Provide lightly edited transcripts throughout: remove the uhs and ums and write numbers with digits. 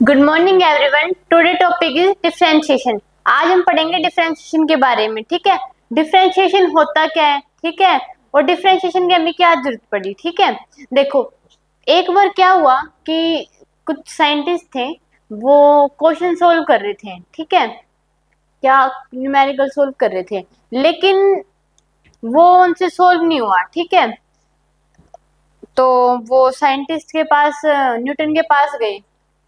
Good morning everyone. Today topic is differentiation. आज हम पढ़ेंगे डिफरेंशिएशन के बारे में। ठीक है, डिफरेंशिएशन होता क्या है, ठीक है, और डिफरेंशिएशन की हमें क्या जरूरत पड़ी। ठीक है, देखो एक बार क्या हुआ कि कुछ साइंटिस्ट थे, वो क्वेश्चन सोल्व कर रहे थे। ठीक है, क्या न्यूमेरिकल सोल्व कर रहे थे, लेकिन वो उनसे सोल्व नहीं हुआ। ठीक है, तो वो साइंटिस्ट के पास न्यूटन के पास गए,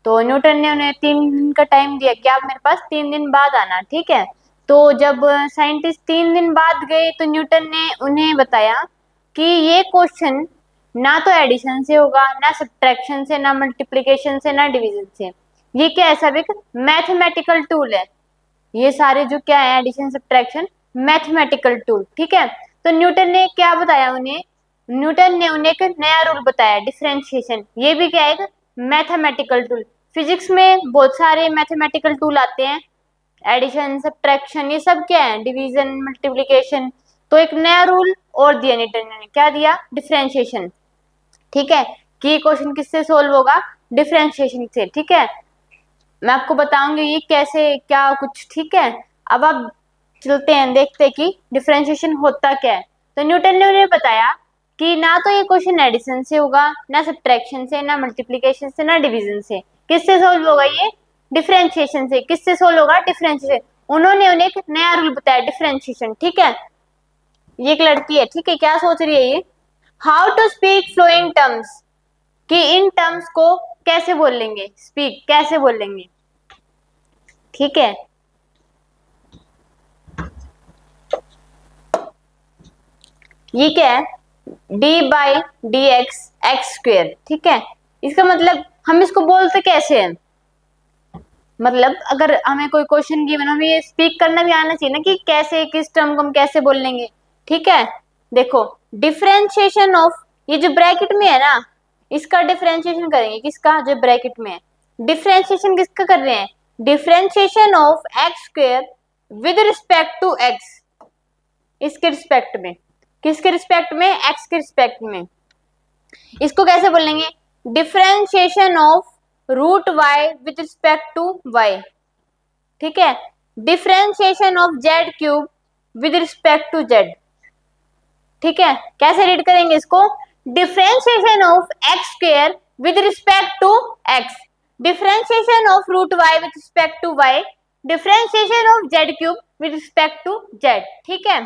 तो न्यूटन ने उन्हें 3 दिन का टाइम दिया कि आप मेरे पास 3 दिन बाद आना। ठीक है, तो जब साइंटिस्ट 3 दिन बाद गए तो न्यूटन ने उन्हें बताया कि ये क्वेश्चन ना तो एडिशन से होगा, ना सब्ट्रैक्शन से, ना मल्टीप्लिकेशन से, ना डिवीजन से। ये क्या है, सब एक मैथमेटिकल टूल है। ये सारे जो क्या है, एडिशन सब्ट्रैक्शन, मैथमेटिकल टूल। ठीक है, तो न्यूटन ने क्या बताया उन्हें, न्यूटन ने उन्हें एक नया रूल बताया, डिफरेंशिएशन। ये भी क्या है, एक मैथमेटिकल टूल। फिजिक्स में बहुत सारे मैथमेटिकल टूल आते हैं, एडिशन सब्ट्रैक्शन, ये सब क्या है, डिवीजन मल्टीप्लिकेशन। तो एक नया रूल और दिया न्यूटन ने, क्या दिया, डिफरेंशिएशन। ठीक है, कि क्वेश्चन किससे सोल्व होगा, डिफरेंशिएशन से। ठीक है, मैं आपको बताऊंगी ये कैसे क्या कुछ। ठीक है, अब आप चलते हैं, देखते हैं कि डिफरेंशिएशन होता क्या है। तो न्यूटन ने उन्हें बताया कि ना तो ये क्वेश्चन एडिशन से होगा, ना सब्ट्रैक्शन से, ना मल्टीप्लिकेशन से, ना डिवीजन से। किससे सोल्व होगा ये, डिफरेंशिएशन से। किससे सोल्व होगा, डिफरेंशिएशन। उन्होंने उन्हें एक नया रूल बताया, डिफरेंशिएशन। ठीक है, ये एक लड़की है। ठीक है, क्या सोच रही है ये, how to speak flowing terms, कि इन टर्म्स को कैसे बोलेंगे, स्पीक कैसे बोलेंगे। ठीक है, ये क्या है, d by d x x square. ठीक है, इसका मतलब हम इसको बोलते कैसे हैं, मतलब अगर हमें कोई क्वेश्चन गिवन, हमें ये स्पीक करना भी आना चाहिए ना, कि कैसे किस टर्म को हम कैसे बोल लेंगे। ठीक है, देखो डिफरेंशिएशन ऑफ, ये जो ब्रैकेट में है ना, इसका डिफरेंशिएशन करेंगे, किसका, जो ब्रैकेट में है। डिफरेंशिएशन किसका कर रहे हैं, differentiation of x square with respect to x, इसके रिस्पेक्ट में, किसके रिस्पेक्ट में, एक्स के रिस्पेक्ट में। इसको कैसे बोलेंगे, differentiation of root y with respect to y. ठीक है, differentiation of z cube with respect to z. ठीक है, कैसे रीड करेंगे इसको, differentiation of x square with respect to x, differentiation of root y with respect to y, differentiation of z cube with respect to z. ठीक है,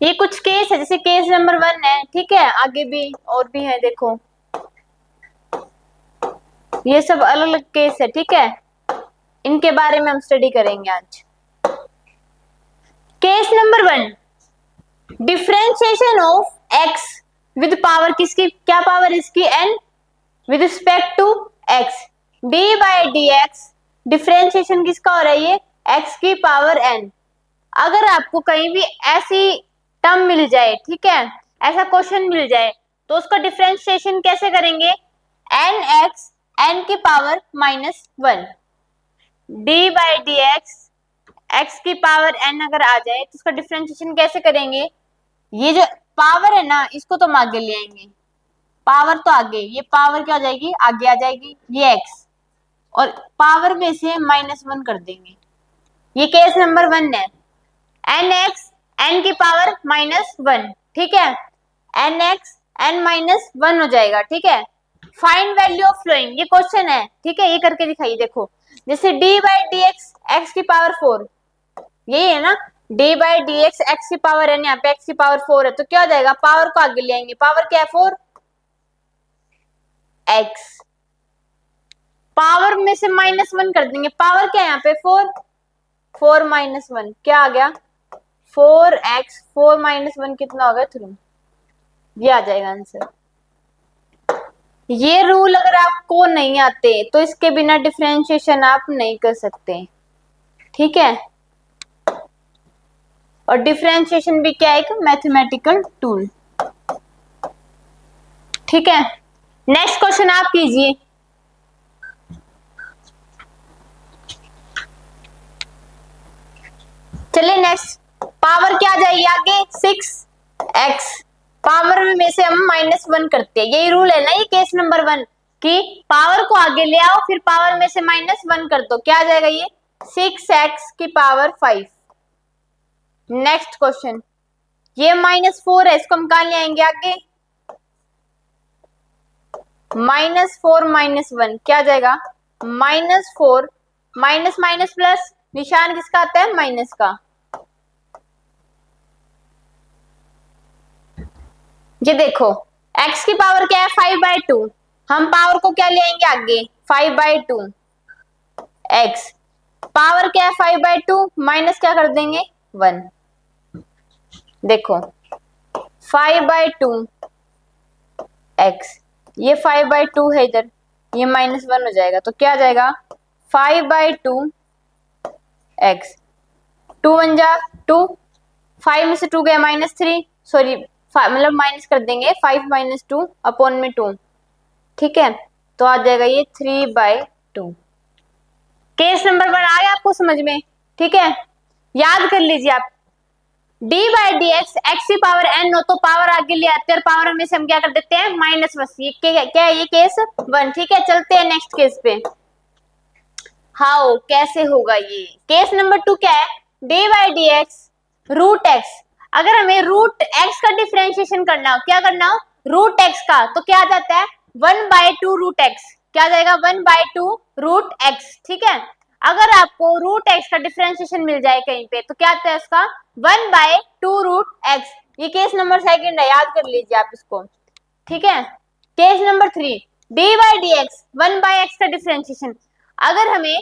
ये कुछ case है, जैसे केस नंबर 1 है। ठीक है, आगे भी और भी है, देखो ये सब अलग अलग केस है। ठीक है, इनके बारे में हम स्टडी करेंगे आज। Case number 1, differentiation of x with power, किसकी, क्या पावर इसकी, n, with respect to x, d by d x. Differentiation किसका हो रहा है, ये x की पावर n। अगर आपको कहीं भी ऐसी टर्म मिल जाए, ठीक है, ऐसा क्वेश्चन मिल जाए, तो उसका डिफरेंशिएशन कैसे करेंगे, एन एक्स एन की power -1, D by d x x की पावर n अगर आ जाए तो उसका डिफरेंशिएशन कैसे करेंगे, ये जो पावर है ना, इसको तो हम आगे ले आएंगे, पावर तो आगे, ये पावर क्या हो जाएगी, आगे आ जाएगी, ये x, और पावर में से -1 कर देंगे। ये केस नंबर 1 है, एन एक्स एन की पावर -1। ठीक है, एन एक्स एन -1 हो जाएगा। ठीक है, फाइंड वैल्यू ऑफ फ्लोइंग, ये क्वेश्चन है। ठीक है, ये करके दिखाइए, देखो जैसे D by d x x की पावर 4, यही है ना, D by d x x की पावर एन, यहाँ पे एक्स की पावर 4 है, तो क्या हो जाएगा, पावर को आगे ले आएंगे, पावर क्या है 4, एक्स, पावर में से -1 कर देंगे, पावर क्या है यहाँ पे 4, 4 -1 क्या आ गया, 4x, 4 -1 कितना होगा, 3, ये आ जाएगा आंसर। ये रूल अगर आपको नहीं आते तो इसके बिना डिफरेंशिएशन आप नहीं कर सकते। ठीक है, और डिफरेंशिएशन भी क्या है, एक मैथमेटिकल टूल। ठीक है, नेक्स्ट क्वेश्चन आप कीजिए। चलिए नेक्स्ट, पावर क्या आ जाएगी आगे, 6x पावर में से हम -1 करते हैं, यही रूल है ना ये केस नंबर 1 कि पावर को आगे ले आओ फिर पावर में से -1 कर दो, क्या आ जाएगा ये 6x की पावर 5। नेक्स्ट क्वेश्चन, ये -4 है, इसको हम कहां ले आएंगे आगे, -4 -1 क्या आ जाएगा, -4 माइनस माइनस प्लस, निशान किसका आता है माइनस का। ये देखो x की पावर क्या है 5/2, हम पावर को क्या ले आएंगे आगे 5/2, x पावर क्या है 5/2 माइनस क्या कर देंगे 1। देखो 5/2 x, ये 5/2 है इधर, ये -1 हो जाएगा तो क्या आ जाएगा 5/2 x, 2 1 जा 2, 5 में से 2 गया -3, सॉरी मतलब माइनस कर देंगे 5 - 2 अपॉन में 2, ठीक है तो आ जाएगा ये 3/2। केस नंबर 1 आ गया आपको समझ में, ठीक है याद कर लीजिए आप, d/dx x की पावर n हो तो पावर आगे ले आते हैं और पावर में से हम क्या कर देते हैं -1, ये क्या है ये केस 1, ठीक है चलते हैं नेक्स्ट केस पे। हाउ कैसे होगा ये, केस नंबर 2 क्या है d/dx √x, अगर हमें √x का डिफरेंशिएशन करना हो, क्या करना हो √x का, तो क्या आ जाता है 1/2 √x, क्या आ जाएगा 1/2 √x, ठीक है अगर आपको √x का डिफरेंशिएशन मिल जाए कहीं पे तो क्या आता है उसका 1/2 √x, ये केस नंबर 2 है, याद कर लीजिए आप इसको, ठीक है। केस नंबर 3 d/dx 1/x का डिफरेंशिएशन, अगर हमें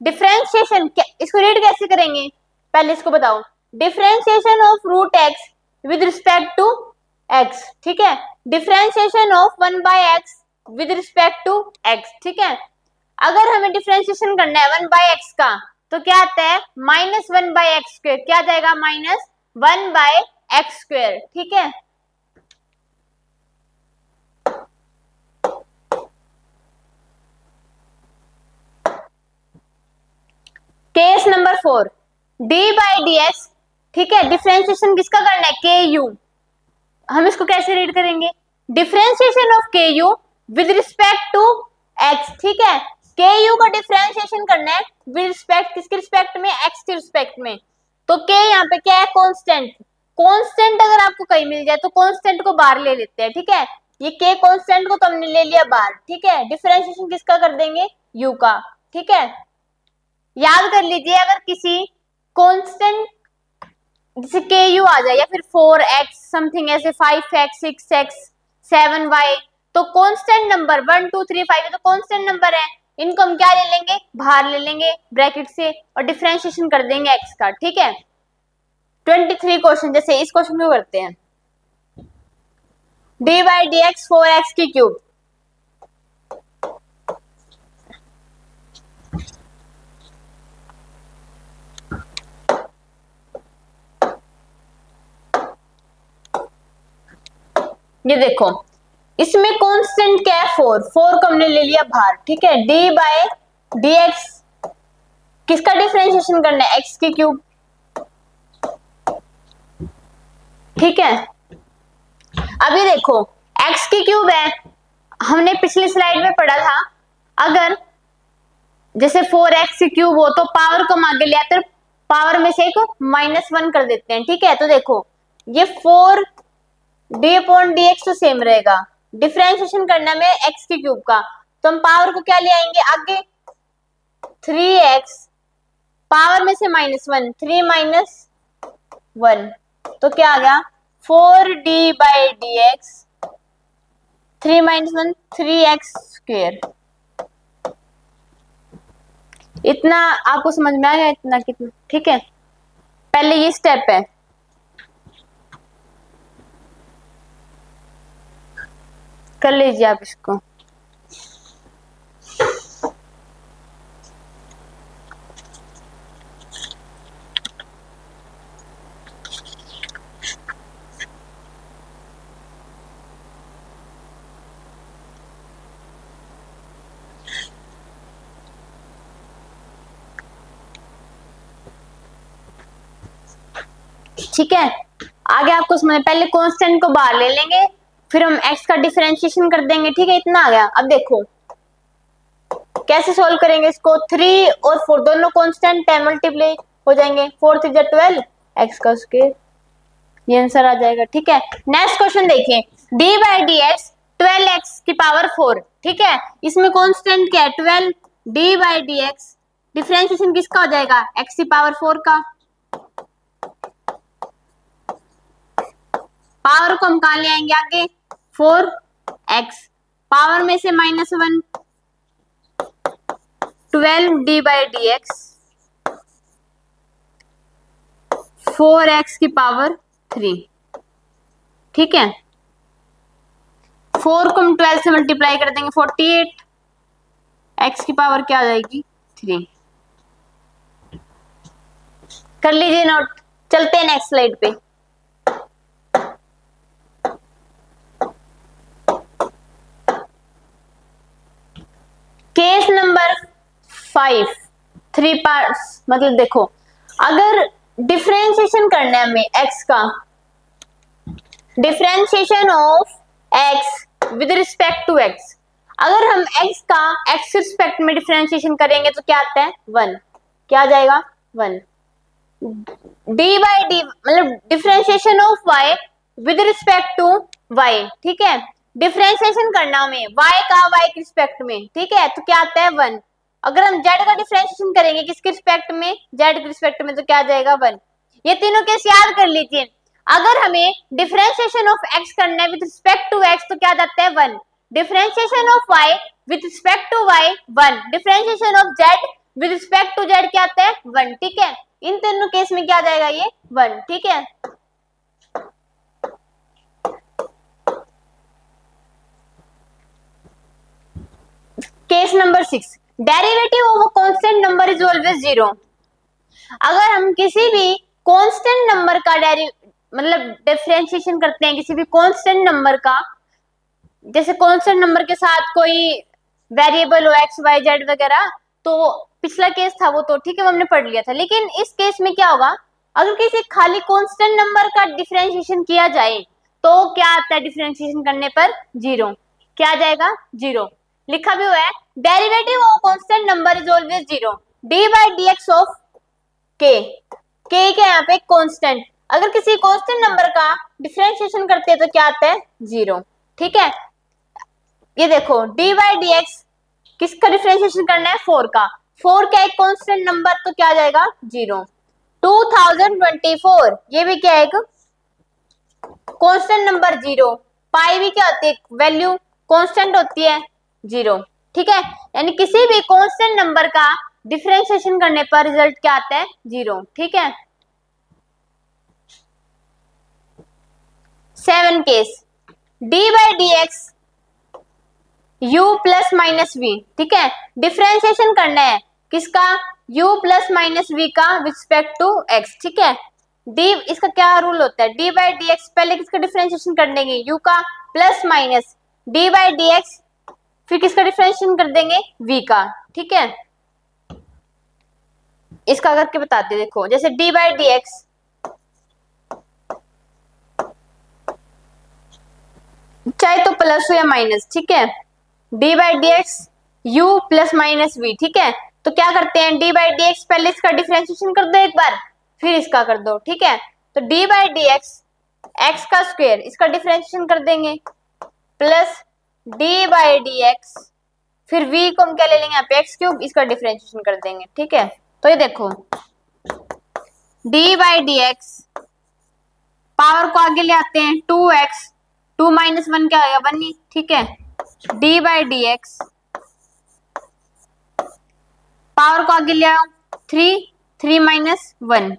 डिफरेंशिएशन, इसको रीड कैसे करेंगे पहले इसको बताओ, differentiation of √x with respect to x, ठीक है differentiation of 1/x with respect to x, ठीक है अगर हमें डिफरेंशिएशन करना है 1/x का तो क्या आता है -1/x², क्या आ जाएगा -1/x², ठीक है। केस नंबर 4 d/dx, ठीक है डिफरेंशिएशन किसका करना है ku, हम इसको कैसे रीड करेंगे differentiation of ku with respect to x, ठीक है ku का डिफरेंशिएशन करना है विद रिस्पेक्ट, किसके रिस्पेक्ट में x के रिस्पेक्ट में, तो k यहाँ पे क्या है कांस्टेंट, कांस्टेंट अगर आपको कहीं मिल जाए तो कांस्टेंट को बाहर ले लेते हैं, ठीक है ये k कांस्टेंट को तो हमने ले लिया बाहर, ठीक है डिफरेंशिएशन किसका कर देंगे u का, ठीक है याद कर लीजिए अगर किसी कांस्टेंट जैसे ku आ जाए या फिर 4x समथिंग ऐसे 5x 6x 7y, तो कांस्टेंट नंबर 1 2 3 5 तो कांस्टेंट नंबर है, इनको हम क्या ले लेंगे बाहर ले लेंगे ब्रैकेट से और डिफरेंशिएशन कर देंगे x का, ठीक है। 23 क्वेश्चन, जैसे इस क्वेश्चन को करते हैं d/dx 4x की क्यूब, ये देखो इसमें कांस्टेंट क्या है 4 को हमने ले लिया बाहर, ठीक है d/dx किसका डिफरेंशिएशन करना है x की क्यूब, ठीक है अभी देखो x की क्यूब है, हमने पिछली स्लाइड में पढ़ा था अगर जैसे 4x की क्यूब हो तो पावर को हम आगे ले आते पावर में से एक -1 कर देते हैं, ठीक है तो देखो ये 4 d/dx तो सेम रहेगा, डिफरेंशिएशन करना में x की क्यूब का तो हम पावर को क्या ले आएंगे आगे 3x पावर में से -1, 3 - 1 तो क्या आ गया 4d/dx 3 - 1 3x², इतना आपको समझ में आ गया इतना कितना, ठीक है पहले ये स्टेप है, कर लीजिए आप इसको। ठीक है आगे आपको समझ, पहले कांस्टेंट को बाहर ले लेंगे, फिर हम x का डिफरेंशिएशन कर देंगे, ठीक है। इतना आ गया। अब देखो कैसे सोल्व करेंगे इसको। 3 और 4 दोनों कांस्टेंट है, मल्टीप्लाई हो जाएंगे। 4 3 जा 12 x का स्क्वायर, ये आंसर आ जाएगा, ठीक है। नेक्स्ट क्वेश्चन देखिए, d by d x 12x की पावर 4, ठीक है। इसमें कांस्टेंट क्या है 12, d by d x differentiation किसका हो जाएगा, x की पावर 4 का। पावर को हम कहां ले आएंगे आगे, 4x पावर में से -1, 12 d by d x 4x की पावर 3, ठीक है। 4 को हम 12 से मल्टीप्लाई कर देंगे 48, x की पावर क्या आ जाएगी 3। कर लीजिए नोट, चलते हैं नेक्स्ट स्लाइड पे। केस नंबर 5, 3 पार्ट्स, मतलब देखो अगर डिफरेंशिएशन करना है हमें x का, differentiation of x with respect to x, अगर हम x का x रिस्पेक्ट में डिफरेंशिएशन करेंगे तो क्या आता है 1, क्या आ जाएगा 1। d बाई डी मतलब differentiation of y with respect to y, ठीक है। डिफरेंशिएशन करना हमें y का y के रिस्पेक्ट में, ठीक है, तो क्या आता है 1। अगर हम z का डिफरेंशिएशन करेंगे किसके रिस्पेक्ट में, z के रिस्पेक्ट में, तो क्या आ जाएगा 1। ये तीनों केस याद कर लीजिए। अगर हमें डिफरेंशिएशन ऑफ x करना है विद रिस्पेक्ट टू x तो क्या जाता है 1, differentiation of y with respect to y 1, differentiation of z with respect to z क्या आता है 1, ठीक है। इन तीनों केस में क्या आ जाएगा ये 1, ठीक है। Case number 6, derivative of a constant number is always 0। अगर हम किसी भी कांस्टेंट नंबर का मतलब डिफरेंशिएशन करते हैं किसी भी कांस्टेंट नंबर का, जैसे कांस्टेंट नंबर के साथ कोई वेरिएबल हो x y z वगैरह, तो पिछला केस था वो तो ठीक है, वो हमने पढ़ लिया था। लेकिन इस केस में क्या होगा, अगर किसी खाली कांस्टेंट नंबर का डिफरेंशिएशन किया जाए तो क्या आता है डिफरेंशिएशन करने पर 0, क्या आ जाएगा 0। लिखा भी हुआ है, derivative of constant number is always 0, d by d x of k, k क्या यहाँ पे कांस्टेंट, अगर किसी कांस्टेंट नंबर का डिफरेंशिएशन करते हैं तो क्या आता है 0, ठीक है। ये देखो d बाई डी एक्स किसका डिफरेंशिएशन करना है 4 का, 4 का एक कांस्टेंट नंबर तो क्या आ जाएगा 0। 2024 ये भी क्या है एक कांस्टेंट नंबर 0, पाई भी क्या होती है वैल्यू कांस्टेंट होती है 0, ठीक है। यानी किसी भी कांस्टेंट नंबर का डिफरेंशिएशन करने पर रिजल्ट क्या आता है 0, ठीक है। 7 case, d by d x u plus minus v, ठीक है। डिफरेंशिएशन करना है किसका, u प्लस माइनस वी का विद रिस्पेक्ट टू x, ठीक है। d इसका क्या रूल होता है, d बाई डी एक्स पहले किसका डिफरेंशिएशन कर देंगे u का plus minus d by d x, फिर किसका डिफरेंशिएशन कर देंगे v का, ठीक है। इसका करके बताते देखो, जैसे d बाई डी एक्स चाहे तो प्लस हो या माइनस, ठीक है। d by d x u plus minus v, ठीक है। तो क्या करते हैं d बाई डी एक्स पहले इसका डिफरेंशिएशन कर दो एक बार, फिर इसका कर दो, ठीक है। तो d by d x x का स्क्वायर इसका डिफरेंशिएशन कर देंगे plus d by d x, फिर v को हम क्या ले लेंगे यहाँ पे एक्स क्यूब, इसका डिफरेंशिएशन कर देंगे, ठीक है। तो ये देखो d by d x power को आगे ले आते हैं 2x, 2 माइनस 1 क्या आएगा 1 ही, ठीक है। d by d x power को आगे ले आओ 3, 3 माइनस 1,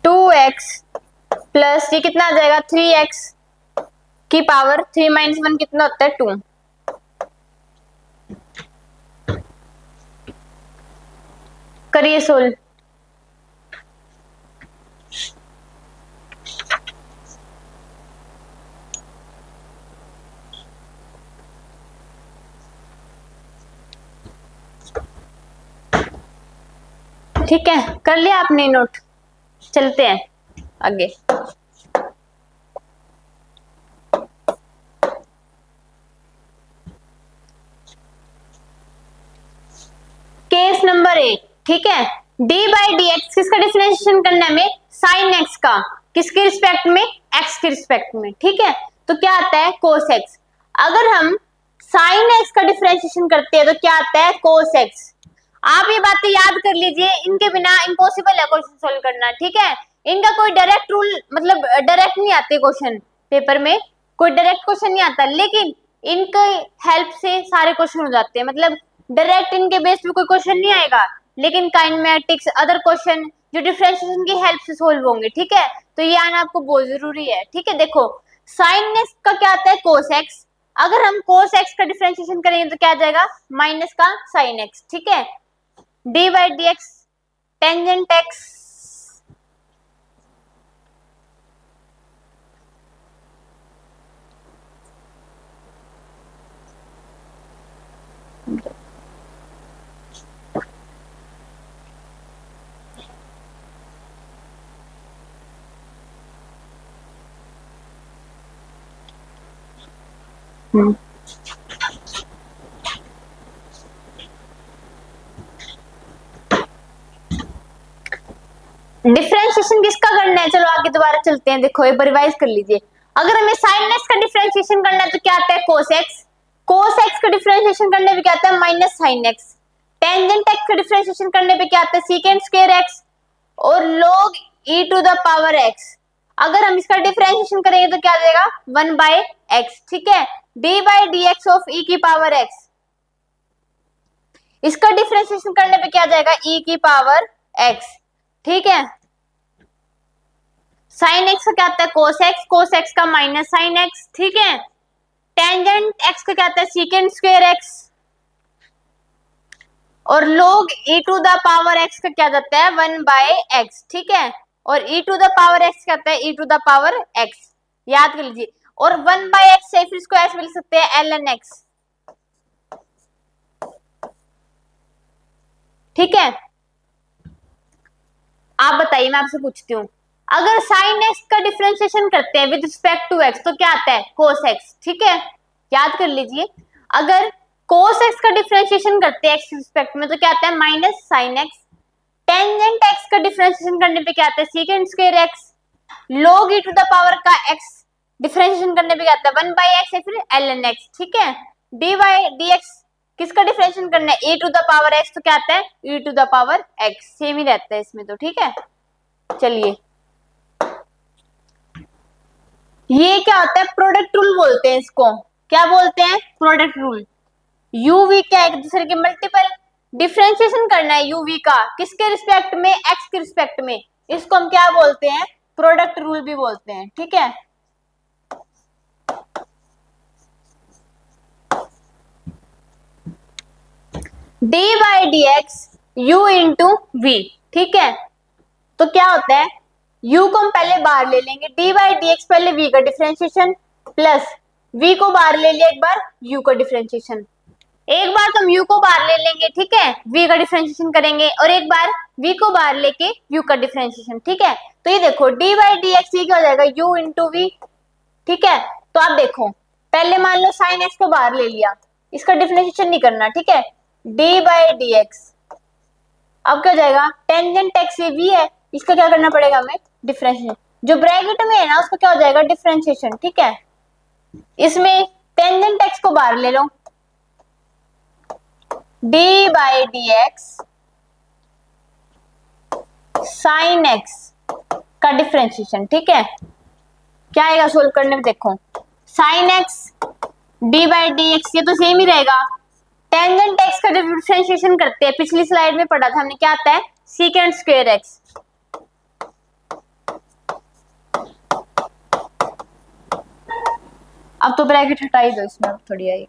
2x प्लस ये कितना आ जाएगा 3x की पावर 3 माइनस 1 कितना होता है 2। करिए सोल्व। ठीक है, कर लिया आपने नोट? चलते हैं आगे। केस नंबर 8, ठीक है। डी बाई डी एक्स किसका डिफरेंशिएशन करना है हमें? साइन एक्स का। किसके रिस्पेक्ट में? एक्स के रिस्पेक्ट में, ठीक है। तो क्या आता है? Cos x. अगर हम साइन एक्स का डिफरेंशिएशन करते हैं तो क्या आता है? Cos x. आप ये बातें याद कर लीजिए, इनके बिना इम्पॉसिबल है क्वेश्चन सोल्व करना, ठीक है। इनका कोई डायरेक्ट रूल, मतलब डायरेक्ट नहीं आते क्वेश्चन पेपर में, कोई डायरेक्ट क्वेश्चन नहीं आता, लेकिन इनके हेल्प से सारे क्वेश्चन हो जाते हैं। मतलब डायरेक्ट इनके बेस पे कोई क्वेश्चन नहीं आएगा, लेकिन काइनेमेटिक्स, अदर क्वेश्चन जो डिफरेंशिएशन की हेल्प से सोल्व होंगे, ठीक है। तो ये आना आपको बहुत जरूरी है, ठीक है। देखो साइन एक्स का क्या आता है? Cos x. अगर हम कोस एक्स का डिफरेंशिएशन करेंगे तो क्या आ जाएगा? माइनस का साइन एक्स, ठीक है। D by d x tangent x differentiation किसका करना है? चलो आगे दोबारा चलते हैं। देखो एक बार रिवाइज कर लीजिए। अगर हमें साइन एक्स का डिफरेंशिएशन करना है तो क्या आता है? Cos x. कोस एक्स का डिफरेंशिएशन करने पे क्या आता है? Minus sine x. Tangent x का डिफरेंशिएशन करने पे क्या आता है? सीकेंट स्क्वायर एक्स और log e to the power x। अगर हम इसका डिफरेंशिएशन करेंगे तो क्या आ जाएगा? 1 बाय एक्स, ठीक है। d by d x of e की पावर x, इसका डिफरेंशिएशन करने पे क्या आ जाएगा? e की पावर x, ठीक है। साइन एक्स का क्या आता है? Cos x. कोस एक्स का माइनस साइन एक्स, ठीक है। टेंजेंट एक्स का क्या आता है? सीकेंट स्क्वायर एक्स और log e to the power x का क्या जाता है? 1 बाय एक्स, ठीक है। और e to the power x क्या आता है? e to the power x, याद कर लीजिए। और 1 बाय एक्स से फिर इसको ऐसे मिल सकते हैं ln x, ठीक है। आप बताइए, मैं आपसे पूछती हूँ, अगर साइन एक्स का डिफरेंशिएशन करते हैं विद रिस्पेक्ट टू एक्स तो क्या आता है? कोस एक्स, ठीक है। याद कर लीजिए, अगर कोस एक्स का डिफरेंशिएशन करते हैं एक्स के रिस्पेक्ट में तो क्या आता है? Minus sine x. Tangent x का डिफरेंशिएशन करने पे क्या आता है? Secant square x. log e to the power का x डिफरेंशिएशन करने पे क्या आता है? 1 बाय एक्स या फिर ln x, ठीक है। डी बाई डी एक्स किसका डिफरेंशिएशन करना है? e to the power x तो क्या आता है? e to the power x, same ही रहता है इसमें तो, ठीक है। चलिए, ये क्या होता है? प्रोडक्ट रूल बोलते हैं इसको। क्या बोलते हैं? Product rule. uv क्या है? एक दूसरे के मल्टीपल। डिफरेंशिएशन करना है uv का किसके रिस्पेक्ट में? x के रिस्पेक्ट में। इसको हम क्या बोलते हैं? प्रोडक्ट रूल भी बोलते हैं, ठीक है। d by d x u into v, ठीक है। तो क्या होता है? u को हम पहले बाहर ले लेंगे, d बाई डी एक्स पहले v का डिफरेंशिएशन प्लस v को बाहर ले लिया एक बार, u का डिफरेंशिएशन। एक बार तो हम u को बाहर ले लेंगे, ठीक है, v का डिफरेंशिएशन करेंगे, और एक बार v को बाहर लेके u का डिफरेंशिएशन, ठीक है। तो ये देखो d बाई डी एक्स ये क्या हो जाएगा? u इंटू वी, ठीक है। तो आप देखो, पहले मान लो साइन एक्स को बाहर ले लिया, इसका डिफरेंशिएशन नहीं करना, ठीक है। d बाई डी एक्स अब क्या हो जाएगा? टेंजेंट एक्स ये v है, इसका क्या करना पड़ेगा हमें? डिफरेंशिएशन। जो ब्रैकेट में है ना उसका क्या हो जाएगा? डिफरेंशिएशन, ठीक है। इसमें टेंजेंट एक्स को बाहर ले लो, d by d x sine x का डिफरेंशिएशन, ठीक है। क्या आएगा सोल्व करने में? देखो sine x d by d x ये तो सेम ही रहेगा। टेंजेंट एक्स का डिफरेंशिएशन करते हैं, पिछली स्लाइड में पढ़ा था हमने, क्या आता है? Secant square x. अब तो ब्रैकेट हटा ही दो, इसमें अब थोड़ी आएगी।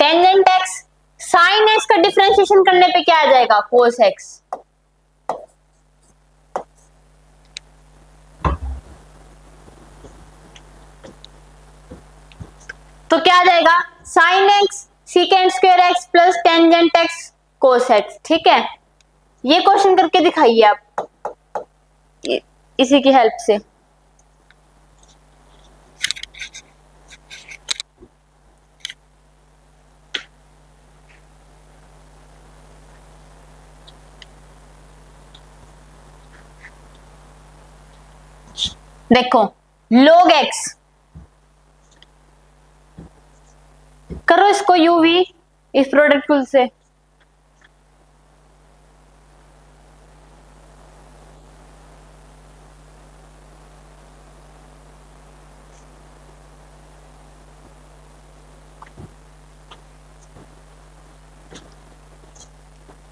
टेंजेंट एक्स साइन एक्स का डिफरेंशिएशन करने पे क्या आ जाएगा? Cos x. तो क्या क्या आ जाएगा, sine x secant square x plus tangent x cos x. ठीक है, ये क्वेश्चन करके दिखाइए आप इसी की हेल्प से। देखो log x, करो इसको यूवी इस प्रोडक्ट रूल से।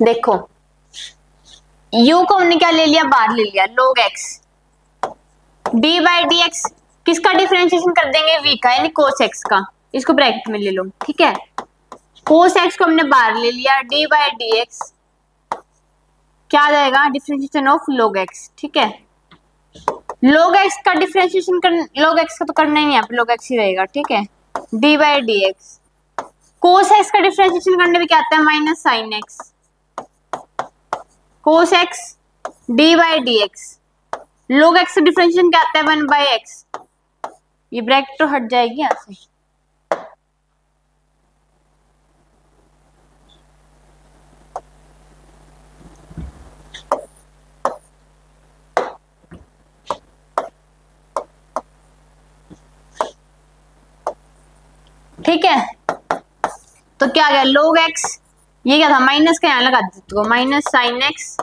देखो u को हमने क्या ले लिया, बाहर ले लिया, log x d by d x किसका डिफरेंशिएशन कर देंगे, v का यानी cos x का, इसको ब्रैकेट में ले लो। ठीक है, cos x को हमने बाहर ले लिया, डी बाई डी एक्स क्या आ जाएगा, डिफरेंशिएशन ऑफ log x। ठीक है, log x का डिफरेंशिएशन कर, log x का तो करना ही नहीं, आप log x ही रहेगा। ठीक है, d by d x, cos x का डिफरेंशिएशन करने में क्या आता है, minus sine x, cos x d by d x, log x का डिफरेंशिएशन क्या आता है, 1 बाई एक्स, ये ब्रैकेट तो हट जाएगी यहाँ से। ठीक है, तो क्या आ गया, log x, ये क्या था, माइनस का यहाँ लगा देते हो, minus sine x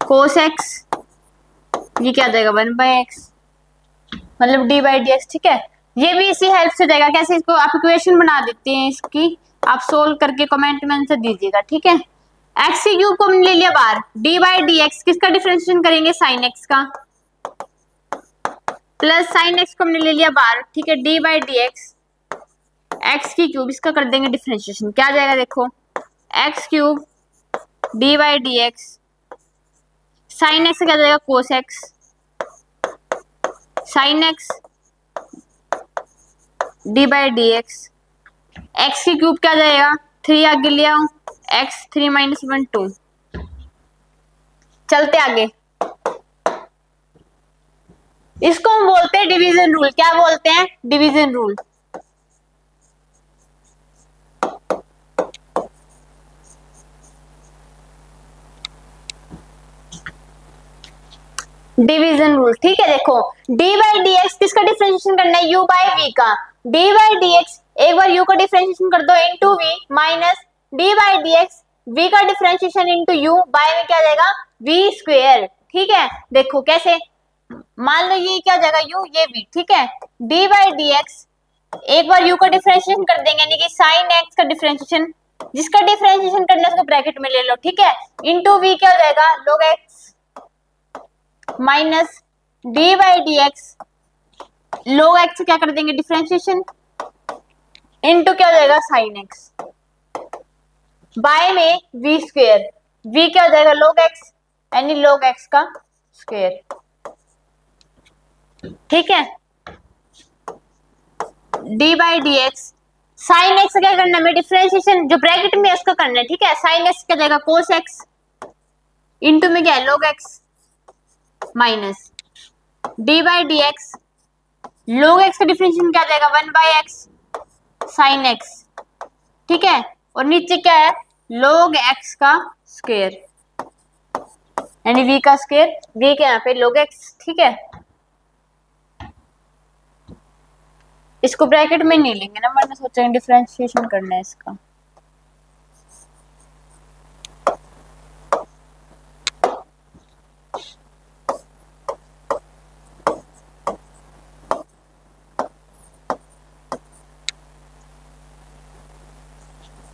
cos x, ये क्या आ जाएगा 1 बाई एक्स, मतलब डी बाई डी एक्स। ठीक है, ये भी इसी हेल्प से जाएगा, कैसे, इसको आप इक्वेशन बना देते हैं इसकी, आप सोल्व करके कमेंट में आंसर दीजिएगा। ठीक है, एक्स की क्यूब को हमने ले लिया बाहर, डी बाई डी एक्स किसका डिफरेंशिएशन करेंगे, साइन एक्स का, प्लस साइन एक्स को हमने ले लिया बाहर। ठीक है, d by d x, x की क्यूब इसका कर देंगे डिफरेंशिएशन, क्या आ जाएगा, देखो x cube D by d x, sign x क्या जाएगा, cos x, sine x D by d x, x की क्यूब क्या जाएगा, 3 आगे ले आओ, एक्स 3 माइनस 1 2। चलते आगे, इसको हम बोलते हैं डिवीजन रूल। क्या बोलते हैं, डिवीजन रूल। Division rule. ठीक है, देखो डी बाई डी एक्स किसका डिफरेंशिएशन करना है, u बाई v का, डी बाई डी एक्स एक बार u का डिफरेंशिएशन कर दो into v, minus d by d x v का डिफरेंशिएशन इनटू u, बाय में क्या जाएगा, v स्क्वायर। ठीक है, देखो कैसे, मान लो ये क्या जाएगा u, ये v। ठीक है, डी बाई डी एक्स एक बार u का डिफरेंशिएशन कर देंगे, यानी कि साइन एक्स का डिफरेंशिएशन, जिसका डिफरेंशिएशन करना है उसको ब्रैकेट में ले लो। ठीक है, इनटू v क्या हो जाएगा, log x minus d by d x, log x क्या कर देंगे डिफरेंशिएशन, इनटू क्या हो जाएगा, साइन एक्स, बाय में v स्क्वायर, v क्या हो जाएगा, log x यानी log x का स्क्वायर। ठीक है, d by d x, sign x क्या करना है, डिफरेंशिएशन जो ब्रैकेट में है उसका करना है। ठीक है, साइन एक्स क्या जाएगा, कोस एक्स, इनटू में क्या है, log x minus d by d x, log x का डिफरेंशिएशन क्या जाएगा, 1 बाई एक्स साइन एक्स। ठीक है, और नीचे क्या है, log x का स्क्वायर यानी v का स्क्वायर, v के यहाँ पे log x। ठीक है, इसको ब्रैकेट में नहीं लेंगे ना, मैंने सोचा डिफरेंशिएशन करना है इसका।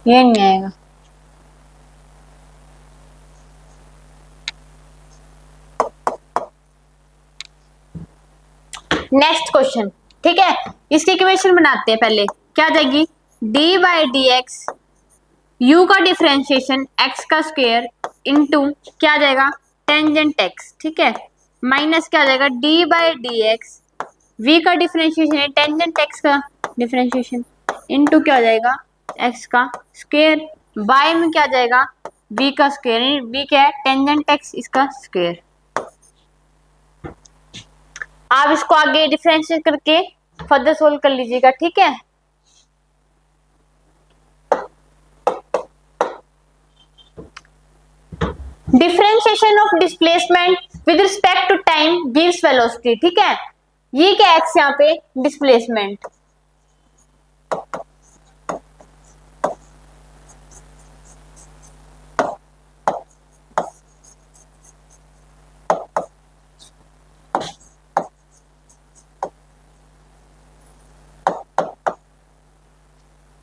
ये नहीं आएगा। Next question. ठीक है, इसकी इक्वेशन बनाते हैं पहले, क्या आ जाएगी, D by d x you का डिफरेंशिएशन एक्स का स्क्वायर इनटू क्या आ जाएगा, टेंजेंट एक्स। ठीक है, माइनस क्या आ जाएगा, d by d x v का डिफरेंशिएशन है टेंजेंट एक्स का डिफरेंशिएशन इनटू क्या आ जाएगा x का स्क्वायर, बाय में क्या आ जाएगा b का स्क्वायर, b क्या है टेंजेंट x इसका स्क्वायर। आप इसको आगे डिफरेंशिएट करके फर्दर सोल्व कर लीजिएगा, ठीक है। Differentiation of displacement with respect to time gives velocity, ठीक है। ये क्या एक्स यहाँ पे डिस्प्लेसमेंट,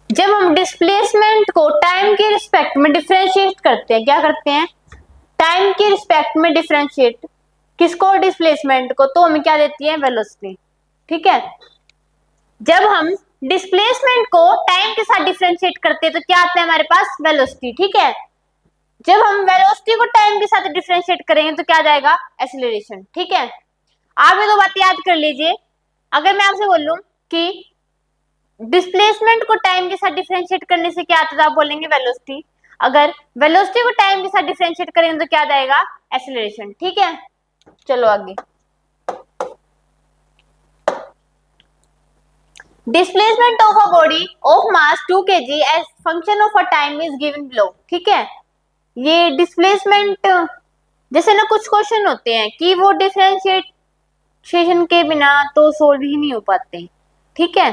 जब हम डिस्प्लेसमेंट को टाइम के रिस्पेक्ट में डिफरेंशिएट करते हैं, क्या करते हैं टाइम के रिस्पेक्ट में डिफरेंशिएट किसको डिस्प्लेसमेंट को, तो हमें क्या देती है वेलोसिटी, ठीक है। जब हम डिस्प्लेसमेंट को टाइम के साथ डिफरेंशिएट करते हैं तो क्या आता है हमारे पास वेलोसिटी, ठीक है। जब हम वेलोसिटी को टाइम के साथ डिफरेंशिएट करेंगे तो क्या जाएगा एक्सीलरेशन, ठीक है। आप ये दो बातें याद कर लीजिए। अगर मैं आपसे बोलूं कि डिस्प्लेसमेंट को टाइम के साथ डिफरेंशिएट करने से क्या आता है, आप बोलेंगे वेलोसिटी। अगर वेलोसिटी को टाइम के साथ डिफरेंशिएट करेंगे तो क्या जाएगा एक्सीलरेशन, ठीक है। चलो आगे, displacement of a body of mass 2 kg as function of a time is given below, ठीक है। ये डिस्प्लेसमेंट जैसे ना कुछ क्वेश्चन होते हैं कि वो डिफरेंशिएशन के बिना तो सोल्व ही नहीं हो पाते, ठीक है।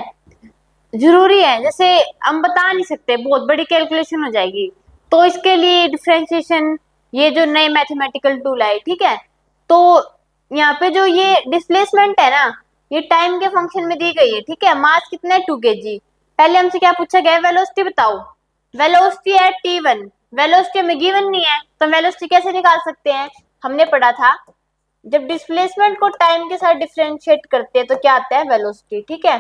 जरूरी है, जैसे हम बता नहीं सकते, बहुत बड़ी कैलकुलेशन हो जाएगी, तो इसके लिए डिफरेंशिएशन ये जो नए मैथमेटिकल टूल है, ठीक है। तो यहाँ पे जो ये डिस्प्लेसमेंट है ना, ये टाइम के फंक्शन में दी गई है, ठीक है। मास कितना है 2 kg। पहले हमसे क्या पूछा गया है वेलोसिटी बताओ, वेलोसिटी है t1, वेलोसिटी हमें गिवन नहीं है तो वेलोसिटी कैसे निकाल सकते हैं, हमने पढ़ा था जब डिस्प्लेसमेंट को टाइम के साथ डिफरेंशिएट करते हैं तो क्या आता है वेलोसिटी, ठीक है।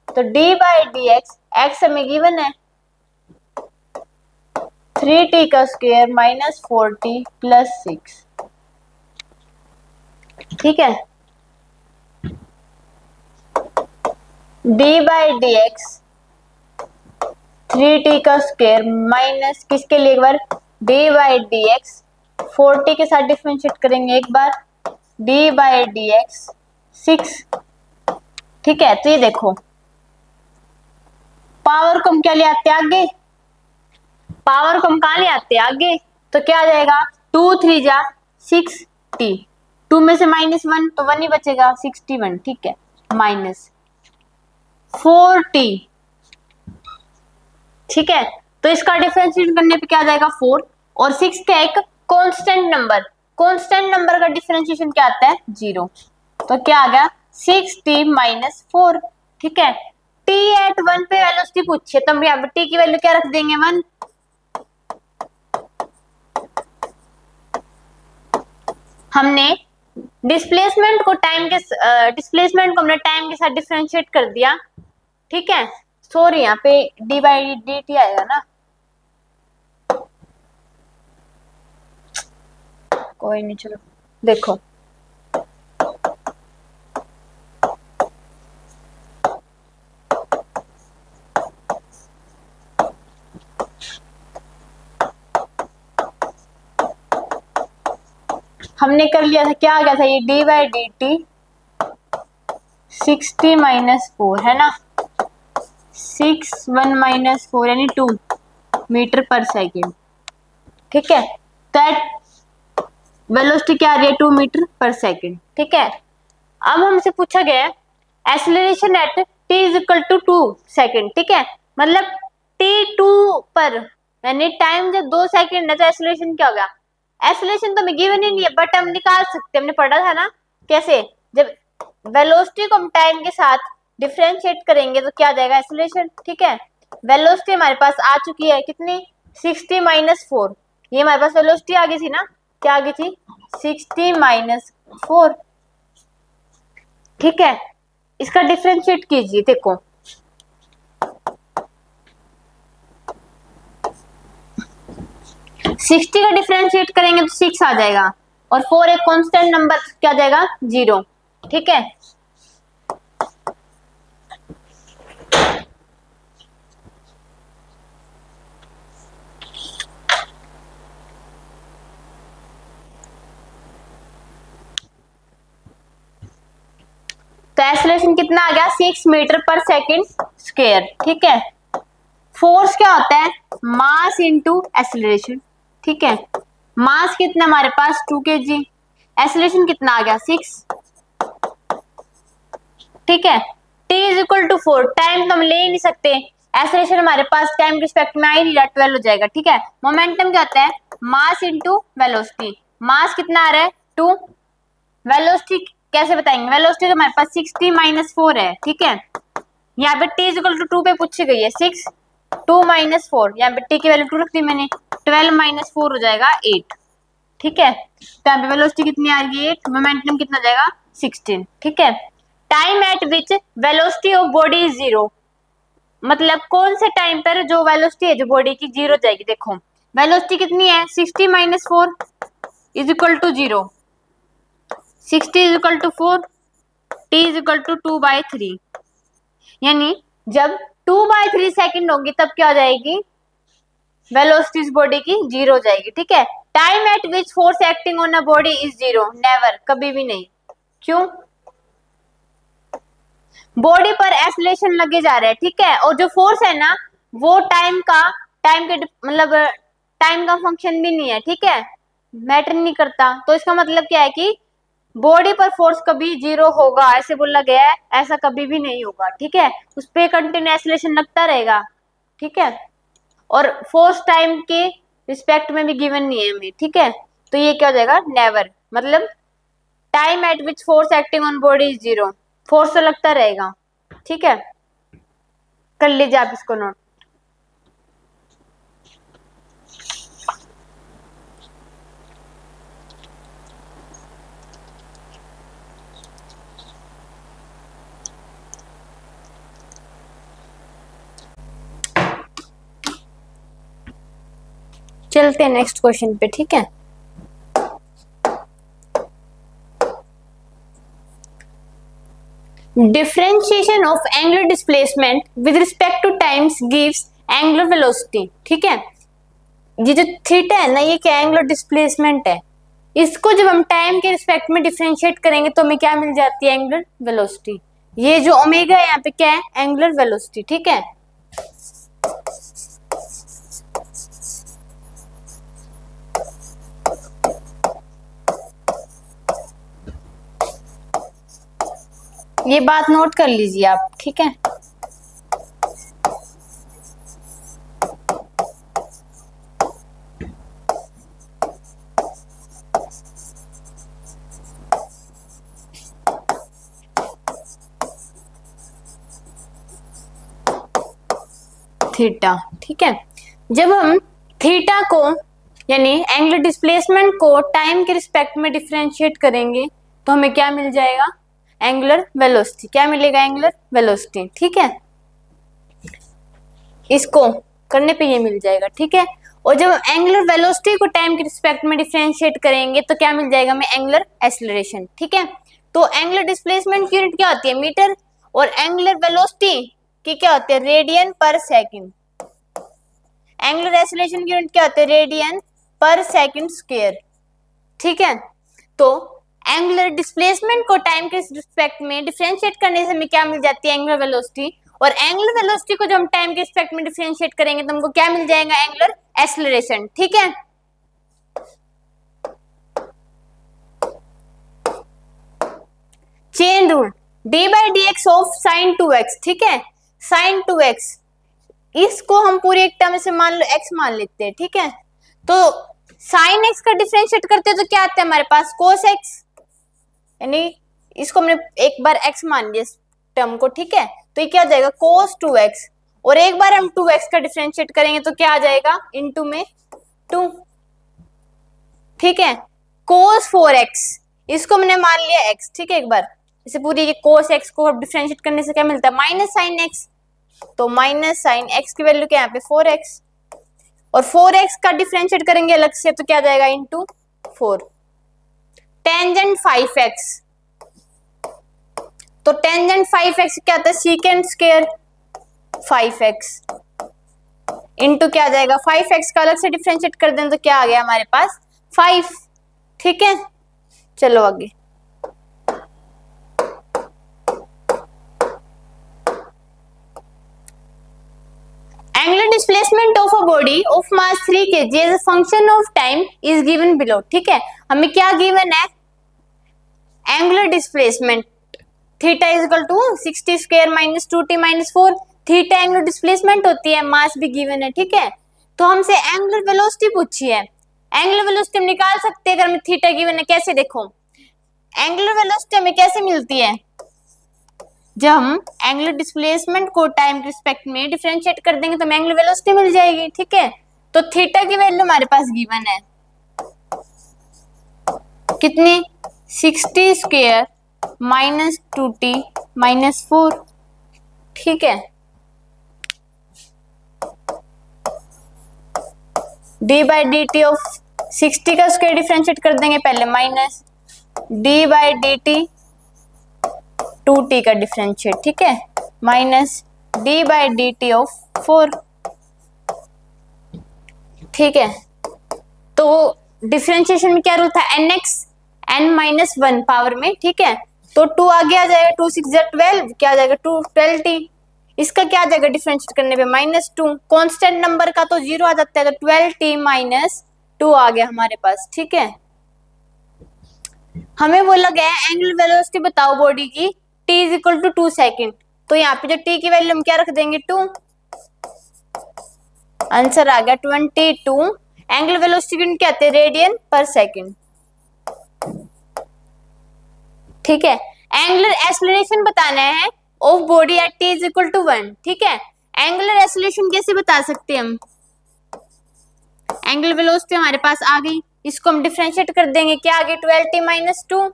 तो d बाई डी एक्स हमें गिवन है 3t का स्क्वायर माइनस 4t प्लस 6, ठीक है। d by d x 3t का स्क्वायर माइनस किसके लिए एक बार d by d x 4t के साथ डिफरेंशिएट करेंगे एक बार d बाई डी एक्स 6, ठीक है। तो ये देखो पावर को हम क्या ले आते हैं आगे, पावर को हम कहाँ ले आते हैं आगे, तो क्या आ जाएगा 2 3 जा 6t, 2 में से -1 तो 1 ही बचेगा 61, ठीक है, माइनस 4t, ठीक है। तो इसका डिफरेंशिएट करने पे क्या आ जाएगा 4 और 6 का एक कांस्टेंट नंबर, कांस्टेंट नंबर का डिफरेंशिएशन क्या आता है 0, तो क्या आ गया 6t माइनस 4, ठीक है। t एट 1 पे वेलोसिटी पूछिए तो हम यहाँ पे t की वैल्यू क्या रख देंगे 1, हमने डिस्प्लेसमेंट को हमने टाइम के साथ डिफरेंशिएट कर दिया, ठीक है। सॉरी यहाँ पे डी बाई डी टी आएगा ना, कोई नहीं, चलो देखो हमने कर लिया था, क्या आ गया था ये D by D T 60 minus 4 है ना, 6 1 माइनस 4 यानी 2 मीटर पर सेकेंड, ठीक है। तो एट वेलोसिटी क्या आ रही है 2 मीटर पर सेकेंड, ठीक है। अब हमसे पूछा गया है acceleration at t is equal to 2 second, ठीक है। मतलब t2 पर यानी टाइम जब 2 सेकेंड है तो एक्सीलरेशन क्या होगा, एक्सीलरेशन तो हमें गिवन ही नहीं है बट हम निकाल सकते हैं, हमने पढ़ा था ना कैसे, जब वेलोसिटी को हम टाइम के साथ डिफरेंशिएट करेंगे तो क्या आ जाएगा एक्सीलरेशन, ठीक है। वेलोसिटी हमारे पास आ चुकी है कितनी 60 माइनस 4, ये हमारे पास वेलोसिटी आ गई थी ना, क्या आ गई थी 60 माइनस 4, ठीक है। इसका डिफरेंशिएट कीजिए, देखो सिक्सटी का डिफरेंशिएट करेंगे तो 6 आ जाएगा और 4 एक कांस्टेंट नंबर क्या आ जाएगा 0, ठीक है। एक्सेलरेशन कितना आ गया 6 मीटर पर सेकेंड स्क्वायर, ठीक है। फोर्स क्या होता है, मास इंटू एक्सेलरेशन, ठीक है। मास कितना हमारे पास 2 kg, एक्सेलरेशन कितना आ गया 6, ठीक है। t is equal to 4, time तो हम ले ही नहीं सकते, एक्सेलरेशन हमारे पास टाइम के रिस्पेक्ट में आ ही नहीं रहा, 12 हो जाएगा, ठीक है। मोमेंटम क्या होता है, मास इंटू वेलोसिटी, मास कितना आ रहा है 2, वेलोसिटी कैसे बताएंगे, वेलोसिटी तो हमारे पास 60 माइनस 4 है, ठीक है। यहाँ पे t इज इक्वल टू 2 पे पूछी गई है, 6 2 माइनस 4, यहाँ पे t की वैल्यू 2 रख दी मैंने, 12 माइनस 4 हो जाएगा 8, ठीक है। तो यहाँ पे वेलोसिटी कितनी आ रही है 8, मोमेंटम कितना हो जाएगा 16, ठीक है। Time at which velocity of body is 0, मतलब कौन से टाइम पर जो वेलोसिटी है जो बॉडी की 0 जाएगी, देखो वेलोसिटी कितनी है 60 minus 4 is equal to 0, 60 is equal to 4, t is equal to 2/3, यानी जब 2/3 सेकंड होगी तब क्या हो जाएगी, वेलोसिटी इस बॉडी की 0 हो जाएगी, ठीक है। Time at which force acting on a body is 0, never, कभी भी नहीं, क्यों, बॉडी पर एक्सेलरेशन लगे जा रहा है, ठीक है। और जो फोर्स है ना वो टाइम के मतलब टाइम का फंक्शन भी नहीं है, ठीक है, मैटर नहीं करता। तो इसका मतलब क्या है कि बॉडी पर फोर्स कभी 0 होगा, ऐसे बोला गया है, ऐसा कभी भी नहीं होगा, ठीक है। उस पे कंटिन्यू एक्सेलरेशन लगता रहेगा, ठीक है। और फोर्स टाइम के रिस्पेक्ट में भी गिवन नहीं है हमें, ठीक है। तो ये क्या हो जाएगा, नेवर, मतलब time at which force acting on body is 0, force तो लगता रहेगा, ठीक है। कर लीजिए आप इसको नोट। चलते हैं नेक्स्ट क्वेश्चन पे, ठीक है। Differentiation of angular displacement with respect two times gives angular velocity, ठीक है। ये जो थीटा है ना, ये क्या एंगुलर डिस्प्लेसमेंट है, इसको जब हम टाइम के रिस्पेक्ट में डिफरेंशिएट करेंगे तो हमें क्या मिल जाती है, एंगुलर वेलोसिटी। ये जो ओमेगा है यहाँ पे क्या है, एंगुलर वेलोसिटी, ठीक है। ये बात नोट कर लीजिए आप, ठीक है। थीटा, ठीक है। जब हम थीटा को यानी एंगुलर डिस्प्लेसमेंट को टाइम के रिस्पेक्ट में डिफरेंशिएट करेंगे तो हमें क्या मिल जाएगा, एंगुलर वेलोसिटी, क्या मिलेगा, एंगुलर वेलोसिटी, ठीक है। इसको करने पे ये मिल जाएगा, ठीक है। और जब एंगुलर वेलोसिटी को टाइम के रिस्पेक्ट में डिफरेंशिएट करेंगे तो क्या मिल जाएगा हमें, एंगुलर एक्सेलरेशन, ठीक है। तो एंगुलर डिस्प्लेसमेंट की यूनिट क्या होती है, मीटर, और एंगुलर वेलोसिटी की क्या होती है, रेडियन पर सेकंड। एंगुलर एक्सेलरेशन की यूनिट क्या होती है, रेडियन पर सेकंड स्क्वायर, ठीक है। तो एंगुलर डिस्प्लेसमेंट को टाइम के रिस्पेक्ट में डिफरेंशिएट करने से हमें क्या मिल जाती है, एंगुलर वेलोसिटी, और एंगुलर वेलोसिटी को जब हम टाइम के रिस्पेक्ट में डिफरेंशिएट करेंगे तो हमको क्या मिल जाएगा, एंगुलर एक्सेलरेशन, ठीक है। Chain rule, d/dx of sin 2x, ठीक है। sin 2x इसको हम पूरी एक टर्म से मान लो x मान लेते हैं, ठीक है। तो sin x का डिफरेंशिएट करते हैं तो क्या आता है हमारे पास, cos x, यानी इसको हमने एक बार x मान लिया इस टर्म को, ठीक है। तो ये क्या हो जाएगा, cos 2x, और एक बार हम 2x का डिफरेंशिएट करेंगे तो क्या आ जाएगा, इनटू में 2, ठीक है। cos 4x इसको हमने मान लिया x, ठीक है। एक बार इसे पूरी ये cos x को डिफरेंशिएट करने से क्या मिलता है, माइनस sin x, तो माइनस sin x की वैल्यू क्या है यहाँ पे 4x, और 4x का डिफरेंशिएट करेंगे अलग से तो क्या आ जाएगा, इंटू 4। टेंजेंट 5x, तो टेंजेंट 5x क्या आता है, सीकेंट स्क्वायर 5x, इंटू क्या आ जाएगा, 5x का अलग से डिफरेंशिएट कर दें तो क्या आ गया हमारे पास 5, ठीक है। चलो आगे, displacement of a body of mass 3 kg as a function of time is given below. ठीक है, हमें क्या गिवन है, angular displacement theta is equal to 60 square minus 2t minus 4। Theta angular displacement होती है, मास भी गिवन है। ठीक है, तो हमसे एंगुलर वेलोसिटी पूछी है। एंगुलर वेलोसिटी हम निकाल सकते हैं अगर हमें थीटा गिवन है। कैसे, देखो एंगुलर वेलोसिटी हमें कैसे मिलती है, जब हम एंगुलर डिस्प्लेसमेंट को टाइम के रिस्पेक्ट में डिफरेंशिएट कर देंगे तो हमें एंगुलर वेलोसिटी मिल जाएगी। ठीक है, तो थीटा की वैल्यू हमारे पास गिवन है कितनी, 60 स्क्वायर माइनस 2t माइनस 4। ठीक है, d by D T of 60 का स्क्वायर डिफरेंशिएट कर देंगे पहले, minus d by D T 2t का डिफरेंशिएट। ठीक है, minus d by D T of 4। ठीक है, तो डिफरेंशिएशन में क्या रूल था, nx n माइनस 1 पावर में। ठीक है, तो 2 आगे आ जाएगा, 2 6 12, क्या आ जाएगा 2 12t। इसका क्या आ जाएगा डिफरेंशिएट करने पे, माइनस 2। कांस्टेंट नंबर का तो 0 आ जाता है, तो 12t माइनस 2 आ गया हमारे पास। ठीक है, हमें बोला गया है एंगुलर वेलोसिटी बताओ बॉडी की, t is equal to 2 second. तो यहाँ पे जो t की वैल्यू हम क्या रख देंगे, 2। आंसर आ गया 22। एंगुलर वेलोसिटी क्या आते हैं, रेडियन पर सेकेंड। ठीक है, एंगुलर एक्सेलरेशन बताना है of body at t is equal to 1। ठीक है, एंगुलर एक्सेलरेशन कैसे बता सकते हैं हम, एंगुलर वेलोसिटी हमारे पास आ गई, इसको हम डिफरेंशिएट कर देंगे, क्या आ गई 12t माइनस 2।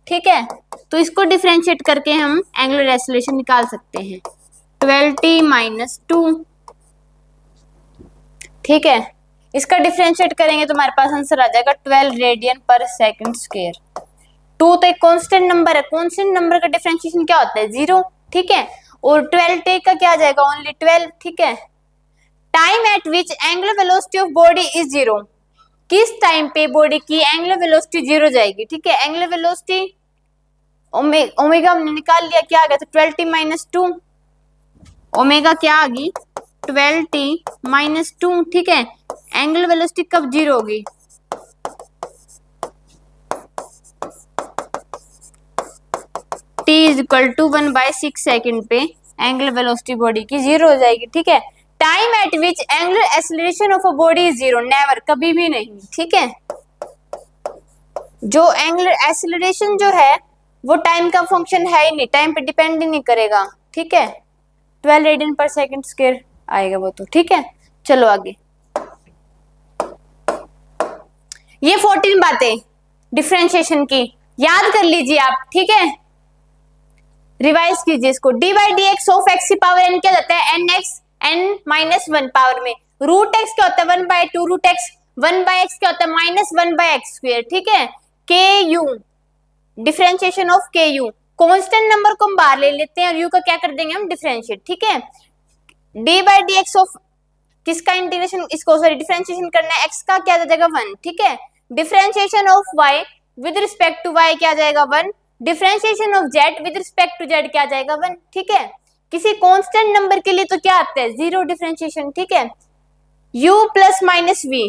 ठीक है, तो इसको डिफरेंशिएट करके हम एंगुलर एक्सेलरेशन निकाल सकते हैं, 12t माइनस 2। ठीक है, इसका डिफरेंशिएट करेंगे तो हमारे पास आंसर आ जाएगा 12 रेडियन पर सेकंड स्क्वायर। 2 तो एक कांस्टेंट नंबर है, कांस्टेंट नंबर का डिफरेंशिएशन क्या होता है, 0। ठीक है, और 12t का क्या आ जाएगा, ओनली 12। ठीक है, time at which angular velocity of body is 0, किस टाइम पे बॉडी की एंगुलर वेलोसिटी 0 जाएगी। ठीक है, एंगुलर वेलोसिटी ओमेगा हमने निकाल लिया, क्या आ गया, तो 12t माइनस 2। ओमेगा क्या आ गई, 12t माइनस 2। ठीक है, एंगुलर वेलोसिटी कब 0 होगी, t is equal to 1/6 second पे एंगुलर वेलोसिटी बॉडी की 0 हो जाएगी। ठीक है, time at which angular acceleration of a body is 0, never, कभी भी नहीं। ठीक है, जो एंगुलर एक्सेलरेशन जो है वो टाइम का फंक्शन है ही नहीं, टाइम पे डिपेंड ही नहीं करेगा। ठीक है, 12 रेडियन पर सेकंड स्क्वायर आएगा वो तो। ठीक है, चलो आगे, ये 14 बातें डिफरेंशिएशन की याद कर लीजिए आप। ठीक है, रिवाइज कीजिए इसको। D by d x of x की पावर एन क्या जाता है, n x n minus 1 power में। रूट एक्स क्या होता है, 1/2 रूट एक्स, 1/x क्या होता है, माइनस 1/x स्क्वायर। ठीक है, के यू, डिफरेंशिएशन ऑफ के यू, कॉन्स्टेंट नंबर को हम बाहर ले लेते हैं और यू का क्या कर देंगे हम, डिफरेंशिएट। ठीक है, d by d x of किसका इंटीग्रेशन, इसको सॉरी डिफरेंशिएशन करना है, एक्स का क्या आ जाएगा 1। ठीक है, differentiation of y with respect to y क्या आ जाएगा 1। Differentiation of z with respect to z क्या आ जाएगा 1। ठीक है, किसी कांस्टेंट नंबर के लिए तो क्या आता है, 0 डिफरेंशिएशन। ठीक है, u plus minus v,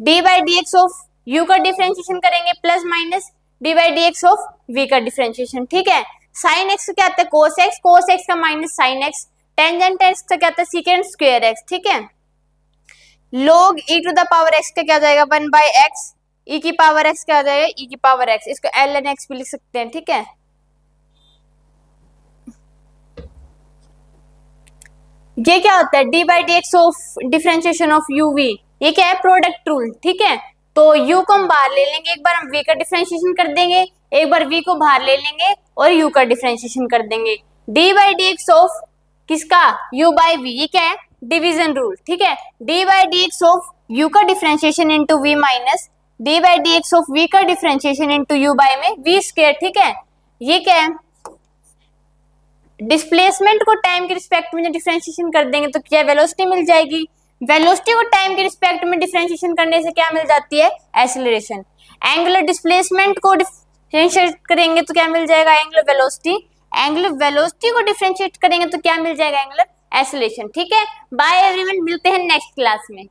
d by d x of u का डिफरेंशिएशन करेंगे plus minus d by d x of v का डिफरेंशिएशन। ठीक है, साइन एक्स क्या आता है, कोस एक्स, कोस एक्स का minus sine x, tangent x का क्या आता है, सीकेंट स्क्वायर एक्स। ठीक है, log e to the power x का क्या आ जाएगा 1/x, e की पावर x क्या आ जाएगा, e की पावर x, इसको ln x भी लिख सकते हैं। ठीक है, ये क्या होता है, d by d x of differentiation of u v, ये क्या है, प्रोडक्ट रूल। ठीक है, तो u को हम बाहर ले लेंगे, एक बार हम v का डिफरेंशिएशन कर देंगे, एक बार v को बाहर ले लेंगे और u का डिफरेंशिएशन कर देंगे। D by d x of किसका, u बाई v, ये क्या है, डिवीजन रूल। ठीक है, d by d x of u का differentiation into v minus d by d x of v का डिफरेंशिएशन इंटू u बाई में v स्क्वायर। ठीक है, ये क्या है, डिस्प्लेसमेंट को टाइम के रिस्पेक्ट में डिफरेंशिएशन कर देंगे तो क्या वेलोसिटी मिल जाएगी, वेलोसिटी को टाइम के रिस्पेक्ट में डिफरेंशिएशन करने से क्या मिल जाती है, एक्सेलरेशन। एंगुलर डिस्प्लेसमेंट को डिफरेंशिएट करेंगे तो क्या मिल जाएगा, एंगुलर वेलोसिटी। एंगुलर वेलोसिटी को डिफरेंशिएट करेंगे तो क्या मिल जाएगा, एंगुलर एसोलेशन। ठीक है, बाय एवरीवन, मिलते हैं नेक्स्ट क्लास में।